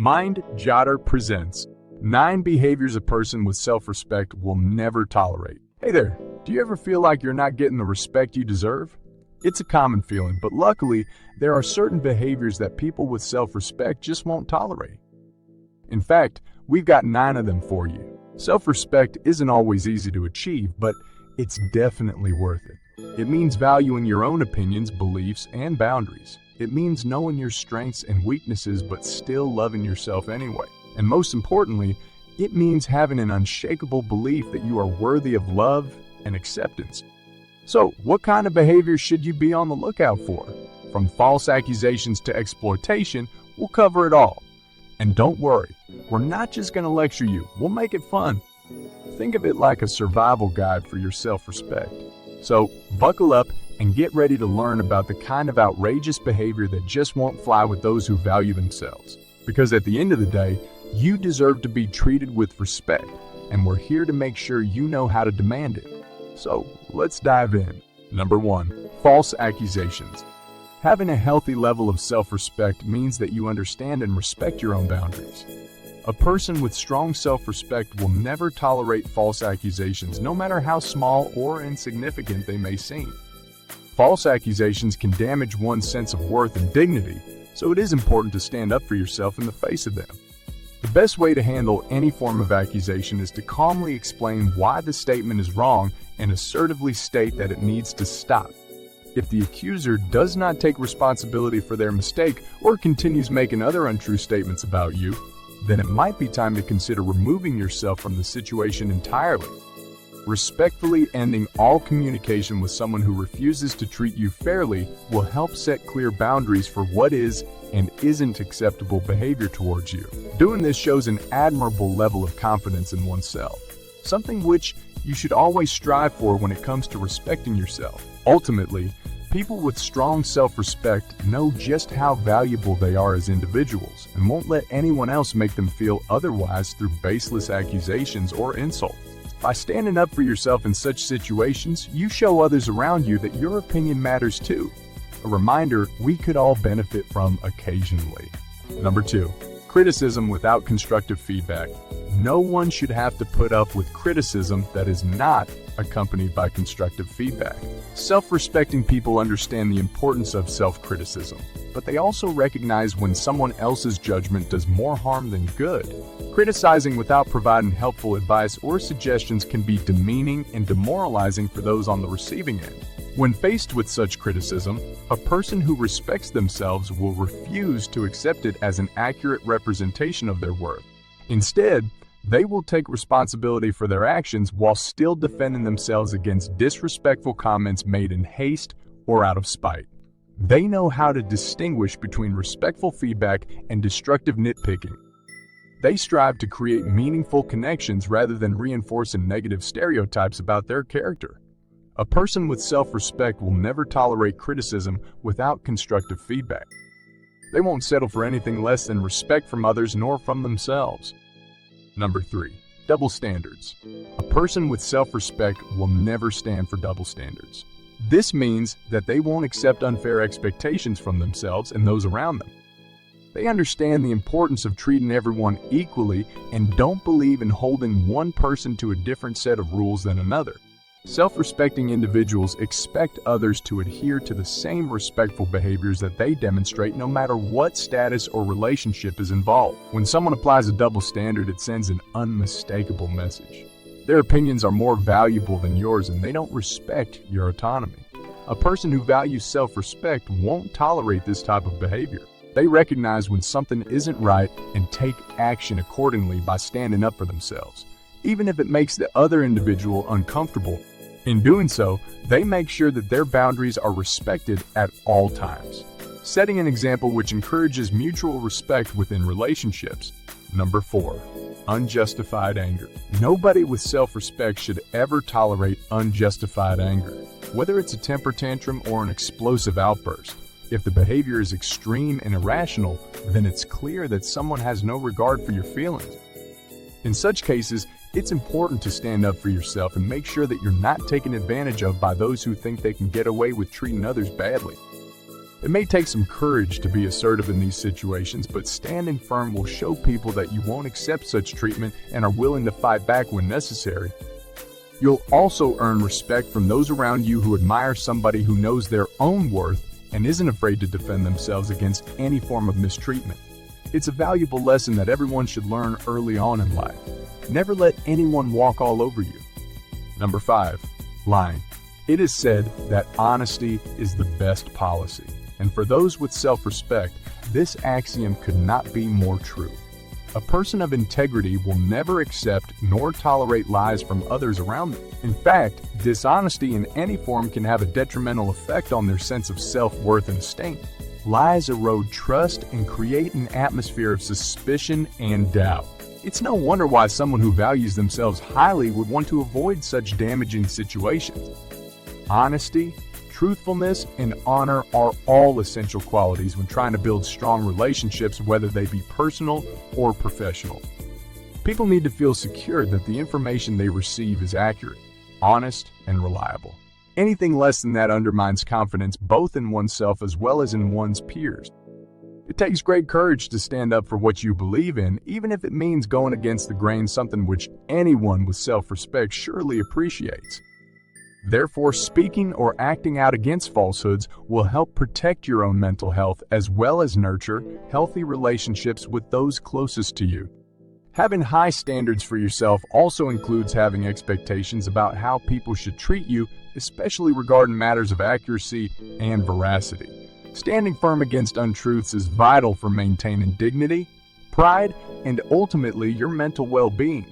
Mind Jotter presents 9 behaviors a person with self-respect will never tolerate. Hey there, do you ever feel like you're not getting the respect you deserve? It's a common feeling, but luckily, there are certain behaviors that people with self-respect just won't tolerate. In fact, we've got 9 of them for you. Self-respect isn't always easy to achieve, but it's definitely worth it. It means valuing your own opinions, beliefs, and boundaries. It means knowing your strengths and weaknesses but still loving yourself anyway. And most importantly, it means having an unshakable belief that you are worthy of love and acceptance. So, what kind of behaviors should you be on the lookout for? From false accusations to exploitation, we'll cover it all. And don't worry, we're not just going to lecture you, we'll make it fun. Think of it like a survival guide for your self-respect. So, buckle up and get ready to learn about the kind of outrageous behavior that just won't fly with those who value themselves. Because at the end of the day, you deserve to be treated with respect, and we're here to make sure you know how to demand it. So, let's dive in. Number 1. False accusations. Having a healthy level of self-respect means that you understand and respect your own boundaries. A person with strong self-respect will never tolerate false accusations, no matter how small or insignificant they may seem. False accusations can damage one's sense of worth and dignity, so it is important to stand up for yourself in the face of them. The best way to handle any form of accusation is to calmly explain why the statement is wrong and assertively state that it needs to stop. If the accuser does not take responsibility for their mistake or continues making other untrue statements about you, then it might be time to consider removing yourself from the situation entirely. Respectfully ending all communication with someone who refuses to treat you fairly will help set clear boundaries for what is and isn't acceptable behavior towards you. Doing this shows an admirable level of confidence in oneself, something which you should always strive for when it comes to respecting yourself. Ultimately, people with strong self-respect know just how valuable they are as individuals and won't let anyone else make them feel otherwise through baseless accusations or insults. By standing up for yourself in such situations, you show others around you that your opinion matters too. A reminder we could all benefit from occasionally. Number 2. Criticism without constructive feedback. No one should have to put up with criticism that is not accompanied by constructive feedback. Self-respecting people understand the importance of self-criticism, but they also recognize when someone else's judgment does more harm than good. Criticizing without providing helpful advice or suggestions can be demeaning and demoralizing for those on the receiving end. When faced with such criticism, a person who respects themselves will refuse to accept it as an accurate representation of their worth. Instead, they will take responsibility for their actions while still defending themselves against disrespectful comments made in haste or out of spite. They know how to distinguish between respectful feedback and destructive nitpicking. They strive to create meaningful connections rather than reinforcing negative stereotypes about their character. A person with self-respect will never tolerate criticism without constructive feedback. They won't settle for anything less than respect from others nor from themselves. Number 3. Double standards. A person with self-respect will never stand for double standards. This means that they won't accept unfair expectations from themselves and those around them. They understand the importance of treating everyone equally and don't believe in holding one person to a different set of rules than another. Self-respecting individuals expect others to adhere to the same respectful behaviors that they demonstrate no matter what status or relationship is involved. When someone applies a double standard, it sends an unmistakable message. Their opinions are more valuable than yours and they don't respect your autonomy. A person who values self-respect won't tolerate this type of behavior. They recognize when something isn't right and take action accordingly by standing up for themselves, even if it makes the other individual uncomfortable. In doing so, they make sure that their boundaries are respected at all times, setting an example which encourages mutual respect within relationships. Number 4. Unjustified anger. Nobody with self-respect should ever tolerate unjustified anger, whether it's a temper tantrum or an explosive outburst. If the behavior is extreme and irrational, then it's clear that someone has no regard for your feelings. In such cases, it's important to stand up for yourself and make sure that you're not taken advantage of by those who think they can get away with treating others badly. It may take some courage to be assertive in these situations, but standing firm will show people that you won't accept such treatment and are willing to fight back when necessary. You'll also earn respect from those around you who admire somebody who knows their own worth and isn't afraid to defend themselves against any form of mistreatment. It's a valuable lesson that everyone should learn early on in life. Never let anyone walk all over you. Number 5. Lying. It is said that honesty is the best policy. And for those with self-respect, this axiom could not be more true. A person of integrity will never accept nor tolerate lies from others around them. In fact, dishonesty in any form can have a detrimental effect on their sense of self-worth and esteem. Lies erode trust and create an atmosphere of suspicion and doubt. It's no wonder why someone who values themselves highly would want to avoid such damaging situations. Honesty, truthfulness, and honor are all essential qualities when trying to build strong relationships, whether they be personal or professional. People need to feel secure that the information they receive is accurate, honest, and reliable. Anything less than that undermines confidence both in oneself as well as in one's peers. It takes great courage to stand up for what you believe in, even if it means going against the grain, something which anyone with self-respect surely appreciates. Therefore, speaking or acting out against falsehoods will help protect your own mental health as well as nurture healthy relationships with those closest to you. Having high standards for yourself also includes having expectations about how people should treat you, especially regarding matters of accuracy and veracity. Standing firm against untruths is vital for maintaining dignity, pride, and ultimately your mental well-being.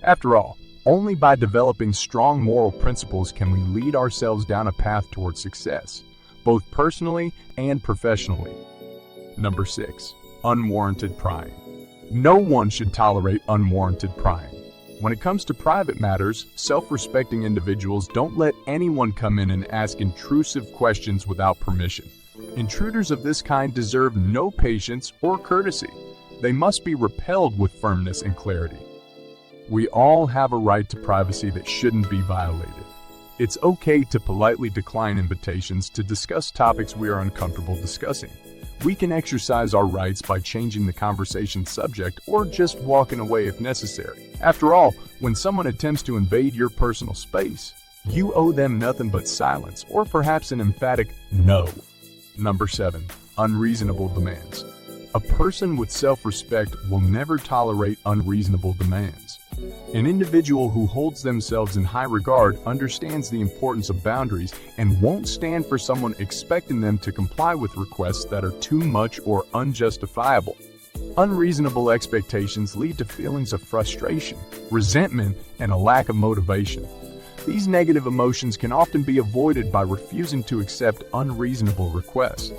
After all, only by developing strong moral principles can we lead ourselves down a path towards success, both personally and professionally. Number 6. Unwarranted prying. No one should tolerate unwarranted prying. When it comes to private matters, self-respecting individuals don't let anyone come in and ask intrusive questions without permission. Intruders of this kind deserve no patience or courtesy. They must be repelled with firmness and clarity. We all have a right to privacy that shouldn't be violated. It's okay to politely decline invitations to discuss topics we are uncomfortable discussing. We can exercise our rights by changing the conversation subject or just walking away if necessary. After all, when someone attempts to invade your personal space, you owe them nothing but silence or perhaps an emphatic no. Number 7. Unreasonable demands. A person with self-respect will never tolerate unreasonable demands. An individual who holds themselves in high regard understands the importance of boundaries and won't stand for someone expecting them to comply with requests that are too much or unjustifiable. Unreasonable expectations lead to feelings of frustration, resentment, and a lack of motivation. These negative emotions can often be avoided by refusing to accept unreasonable requests.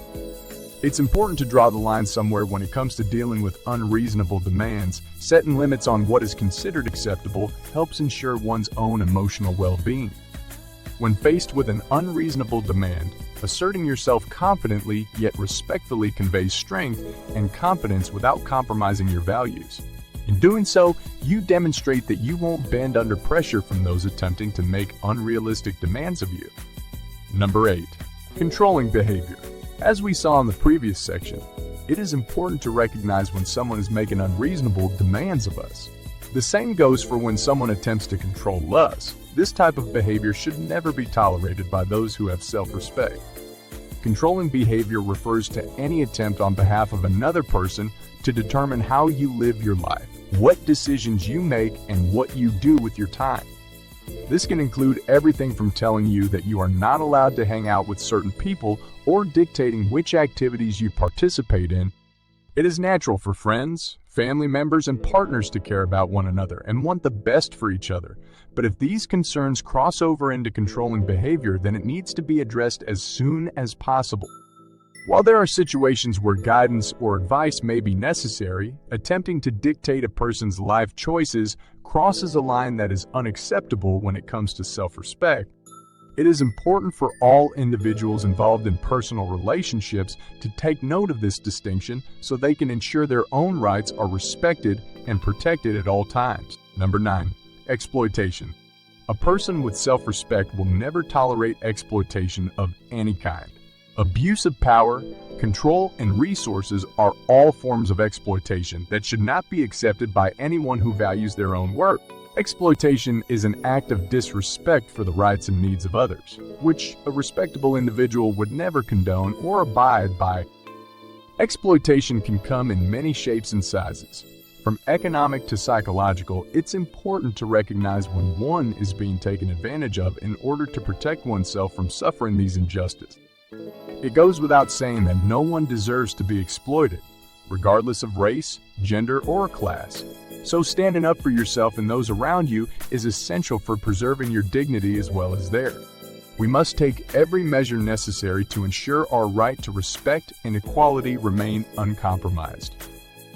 It's important to draw the line somewhere when it comes to dealing with unreasonable demands. Setting limits on what is considered acceptable helps ensure one's own emotional well-being. When faced with an unreasonable demand, asserting yourself confidently yet respectfully conveys strength and confidence without compromising your values. In doing so, you demonstrate that you won't bend under pressure from those attempting to make unrealistic demands of you. Number 8. Controlling behavior. As we saw in the previous section, it is important to recognize when someone is making unreasonable demands of us. The same goes for when someone attempts to control us. This type of behavior should never be tolerated by those who have self-respect. Controlling behavior refers to any attempt on behalf of another person to determine how you live your life, what decisions you make, and what you do with your time. This can include everything from telling you that you are not allowed to hang out with certain people or dictating which activities you participate in. It is natural for friends, family members, and partners to care about one another and want the best for each other. But if these concerns cross over into controlling behavior, then it needs to be addressed as soon as possible. While there are situations where guidance or advice may be necessary, attempting to dictate a person's life choices crosses a line that is unacceptable when it comes to self-respect. It is important for all individuals involved in personal relationships to take note of this distinction so they can ensure their own rights are respected and protected at all times. Number 9. Exploitation. A person with self-respect will never tolerate exploitation of any kind. Abuse of power, control, and resources are all forms of exploitation that should not be accepted by anyone who values their own worth. Exploitation is an act of disrespect for the rights and needs of others, which a respectable individual would never condone or abide by. Exploitation can come in many shapes and sizes. From economic to psychological, it's important to recognize when one is being taken advantage of in order to protect oneself from suffering these injustices. It goes without saying that no one deserves to be exploited, regardless of race, gender, or class. So standing up for yourself and those around you is essential for preserving your dignity as well as theirs. We must take every measure necessary to ensure our right to respect and equality remain uncompromised.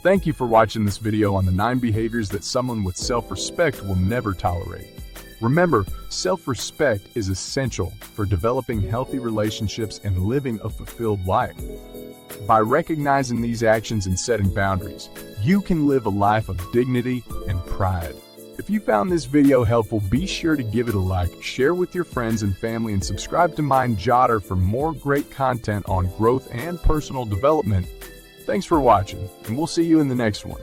Thank you for watching this video on the 9 behaviors that someone with self-respect will never tolerate. Remember, self-respect is essential for developing healthy relationships and living a fulfilled life. By recognizing these actions and setting boundaries, you can live a life of dignity and pride. If you found this video helpful, be sure to give it a like, share with your friends and family, and subscribe to Mind Jotter for more great content on growth and personal development. Thanks for watching, and we'll see you in the next one.